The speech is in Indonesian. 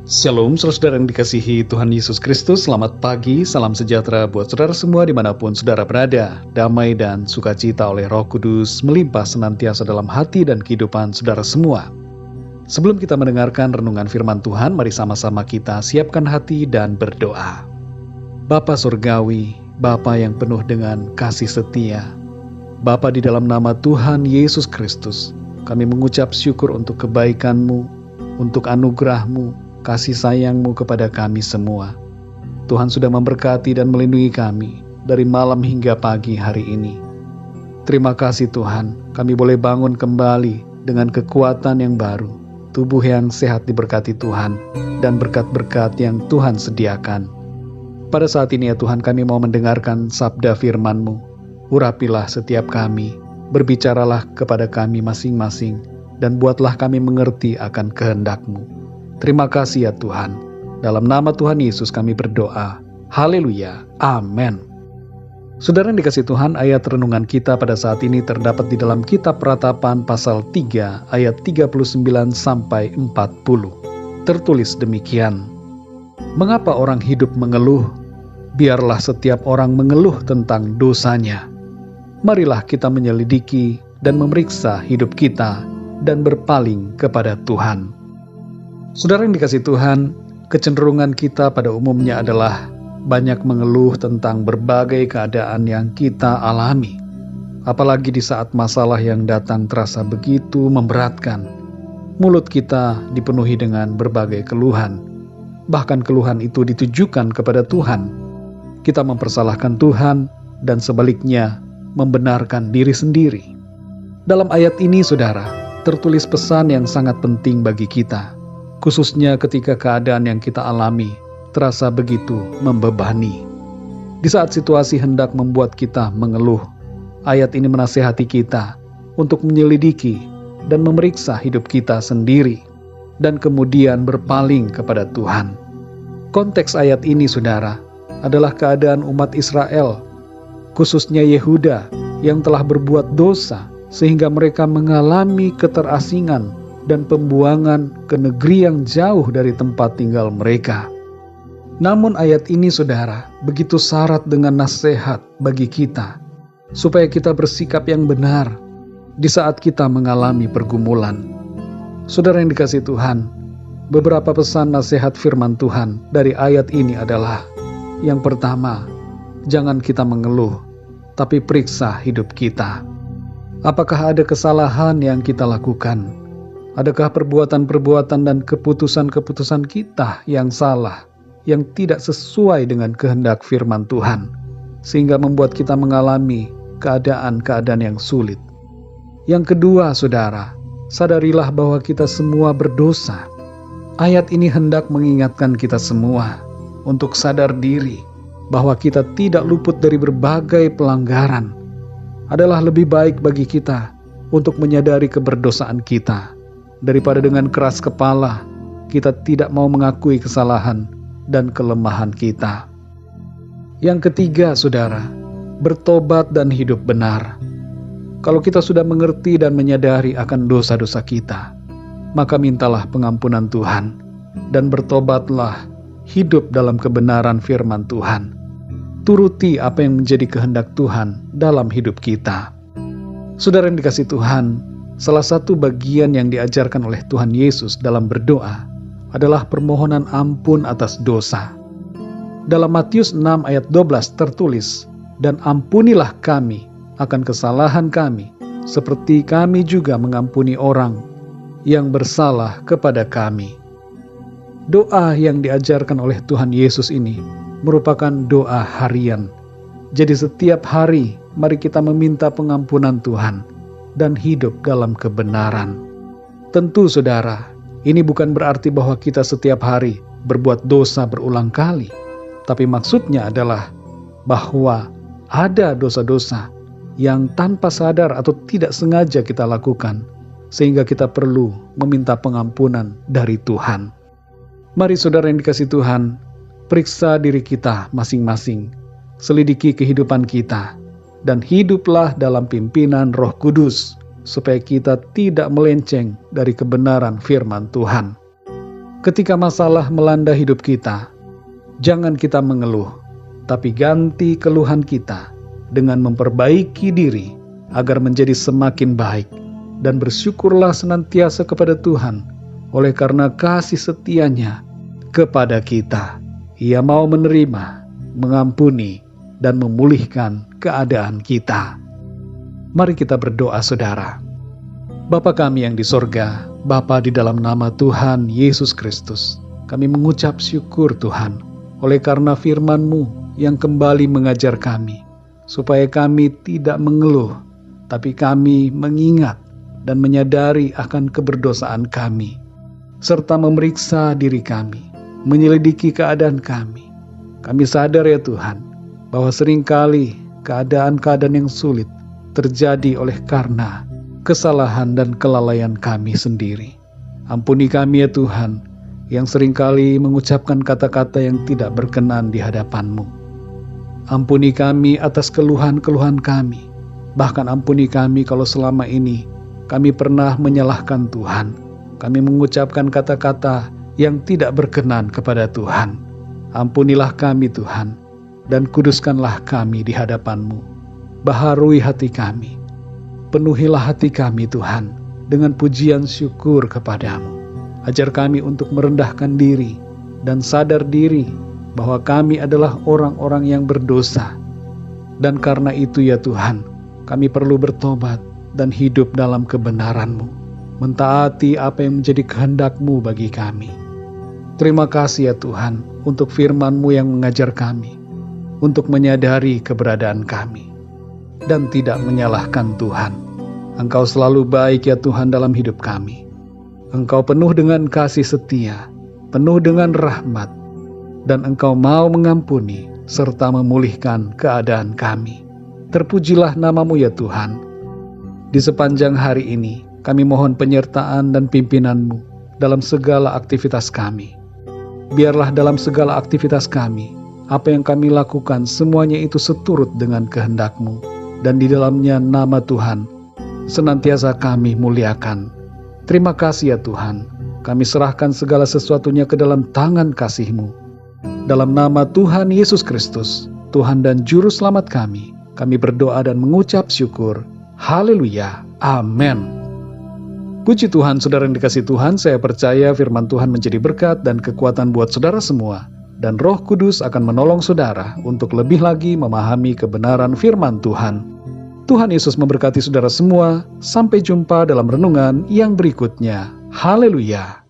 Shalom, saudara yang dikasihi Tuhan Yesus Kristus. Selamat pagi, salam sejahtera buat saudara semua dimanapun saudara berada. Damai dan sukacita oleh Roh Kudus melimpah senantiasa dalam hati dan kehidupan saudara semua. Sebelum kita mendengarkan renungan firman Tuhan, mari sama-sama kita siapkan hati dan berdoa. Bapa Surgawi, Bapa yang penuh dengan kasih setia, Bapa di dalam nama Tuhan Yesus Kristus, kami mengucap syukur untuk kebaikan-Mu, untuk anugerah-Mu, kasih sayang-Mu kepada kami semua. Tuhan sudah memberkati dan melindungi kami dari malam hingga pagi hari ini. Terima kasih Tuhan, kami boleh bangun kembali dengan kekuatan yang baru, tubuh yang sehat diberkati Tuhan, dan berkat-berkat yang Tuhan sediakan. Pada saat ini ya Tuhan, kami mau mendengarkan sabda firman-Mu. Urapilah setiap kami, berbicaralah kepada kami masing-masing, dan buatlah kami mengerti akan kehendak-Mu. Terima kasih ya Tuhan. Dalam nama Tuhan Yesus kami berdoa. Haleluya. Amin. Saudara yang dikasihi Tuhan, ayat renungan kita pada saat ini terdapat di dalam kitab Ratapan pasal 3 ayat 39 sampai 40. Tertulis demikian. Mengapa orang hidup mengeluh? Biarlah setiap orang mengeluh tentang dosanya. Marilah kita menyelidiki dan memeriksa hidup kita dan berpaling kepada Tuhan. Saudara yang dikasihi Tuhan, kecenderungan kita pada umumnya adalah banyak mengeluh tentang berbagai keadaan yang kita alami. Apalagi di saat masalah yang datang terasa begitu memberatkan. Mulut kita dipenuhi dengan berbagai keluhan. Bahkan keluhan itu ditujukan kepada Tuhan. Kita mempersalahkan Tuhan dan sebaliknya membenarkan diri sendiri. Dalam ayat ini, saudara, tertulis pesan yang sangat penting bagi kita. Khususnya ketika keadaan yang kita alami terasa begitu membebani. Di saat situasi hendak membuat kita mengeluh, ayat ini menasihati kita untuk menyelidiki dan memeriksa hidup kita sendiri, dan kemudian berpaling kepada Tuhan. Konteks ayat ini, saudara, adalah keadaan umat Israel, khususnya Yehuda yang telah berbuat dosa sehingga mereka mengalami keterasingan dan pembuangan ke negeri yang jauh dari tempat tinggal mereka. Namun ayat ini, saudara, begitu syarat dengan nasihat bagi kita, supaya kita bersikap yang benar di saat kita mengalami pergumulan. Saudara yang dikasihi Tuhan, beberapa pesan nasihat firman Tuhan dari ayat ini adalah, yang pertama, jangan kita mengeluh, tapi periksa hidup kita. Apakah ada kesalahan yang kita lakukan? Adakah perbuatan-perbuatan dan keputusan-keputusan kita yang salah, yang tidak sesuai dengan kehendak firman Tuhan, sehingga membuat kita mengalami keadaan-keadaan yang sulit? Yang kedua, saudara, sadarilah bahwa kita semua berdosa. Ayat ini hendak mengingatkan kita semua untuk sadar diri bahwa kita tidak luput dari berbagai pelanggaran. Adalah lebih baik bagi kita untuk menyadari keberdosaan kita, daripada dengan keras kepala kita tidak mau mengakui kesalahan dan kelemahan kita. Yang ketiga, saudara, bertobat dan hidup benar. Kalau kita sudah mengerti dan menyadari akan dosa-dosa kita, maka mintalah pengampunan Tuhan dan bertobatlah, hidup dalam kebenaran firman Tuhan. Turuti apa yang menjadi kehendak Tuhan dalam hidup kita. Saudara yang dikasihi Tuhan, salah satu bagian yang diajarkan oleh Tuhan Yesus dalam berdoa adalah permohonan ampun atas dosa. Dalam Matius 6 ayat 12 tertulis, "Dan ampunilah kami akan kesalahan kami, seperti kami juga mengampuni orang yang bersalah kepada kami." Doa yang diajarkan oleh Tuhan Yesus ini merupakan doa harian. Jadi setiap hari mari kita meminta pengampunan Tuhan dan hidup dalam kebenaran. Tentu saudara, ini bukan berarti bahwa kita setiap hari berbuat dosa berulang kali. Tapi maksudnya adalah bahwa ada dosa-dosa yang tanpa sadar atau tidak sengaja kita lakukan, sehingga kita perlu meminta pengampunan dari Tuhan. Mari saudara yang dikasihi Tuhan, periksa diri kita masing-masing, selidiki kehidupan kita, dan hiduplah dalam pimpinan Roh Kudus, supaya kita tidak melenceng dari kebenaran firman Tuhan. Ketika masalah melanda hidup kita, jangan kita mengeluh, tapi ganti keluhan kita dengan memperbaiki diri agar menjadi semakin baik. Dan bersyukurlah senantiasa kepada Tuhan oleh karena kasih setia-Nya kepada kita. Ia mau menerima, mengampuni, dan memulihkan keadaan kita. Mari kita berdoa, saudara. Bapa kami yang di sorga, Bapa, di dalam nama Tuhan Yesus Kristus, kami mengucap syukur Tuhan oleh karena firman-Mu yang kembali mengajar kami, supaya kami tidak mengeluh, tapi kami mengingat dan menyadari akan keberdosaan kami, serta memeriksa diri kami, menyelidiki keadaan kami. Kami sadar ya Tuhan, bahwa seringkali keadaan-keadaan yang sulit terjadi oleh karena kesalahan dan kelalaian kami sendiri. Ampuni kami ya Tuhan, yang seringkali mengucapkan kata-kata yang tidak berkenan di hadapan-Mu. Ampuni kami atas keluhan-keluhan kami. Bahkan ampuni kami kalau selama ini kami pernah menyalahkan Tuhan. Kami mengucapkan kata-kata yang tidak berkenan kepada Tuhan. Ampunilah kami Tuhan, dan kuduskanlah kami di hadapan-Mu. Baharui hati kami. Penuhilah hati kami Tuhan dengan pujian syukur kepadamu. Ajar kami untuk merendahkan diri dan sadar diri bahwa kami adalah orang-orang yang berdosa. Dan karena itu ya Tuhan, kami perlu bertobat dan hidup dalam kebenaran-Mu, mentaati apa yang menjadi kehendak-Mu bagi kami. Terima kasih ya Tuhan untuk firman-Mu yang mengajar kami, untuk menyadari keberadaan kami, dan tidak menyalahkan Tuhan. Engkau selalu baik ya Tuhan dalam hidup kami. Engkau penuh dengan kasih setia, penuh dengan rahmat, dan Engkau mau mengampuni serta memulihkan keadaan kami. Terpujilah nama-Mu ya Tuhan. Di sepanjang hari ini, kami mohon penyertaan dan pimpinan-Mu dalam segala aktivitas kami. Biarlah dalam segala aktivitas kami, apa yang kami lakukan semuanya itu seturut dengan kehendak-Mu, dan di dalamnya nama Tuhan senantiasa kami muliakan. Terima kasih ya Tuhan, kami serahkan segala sesuatunya ke dalam tangan kasih-Mu. Dalam nama Tuhan Yesus Kristus, Tuhan dan Juru Selamat kami berdoa dan mengucap syukur. Haleluya, amin. Puji Tuhan, saudara yang dikasihi Tuhan, saya percaya firman Tuhan menjadi berkat dan kekuatan buat saudara semua. Dan Roh Kudus akan menolong saudara untuk lebih lagi memahami kebenaran firman Tuhan. Tuhan Yesus memberkati saudara semua. Sampai jumpa dalam renungan yang berikutnya. Haleluya.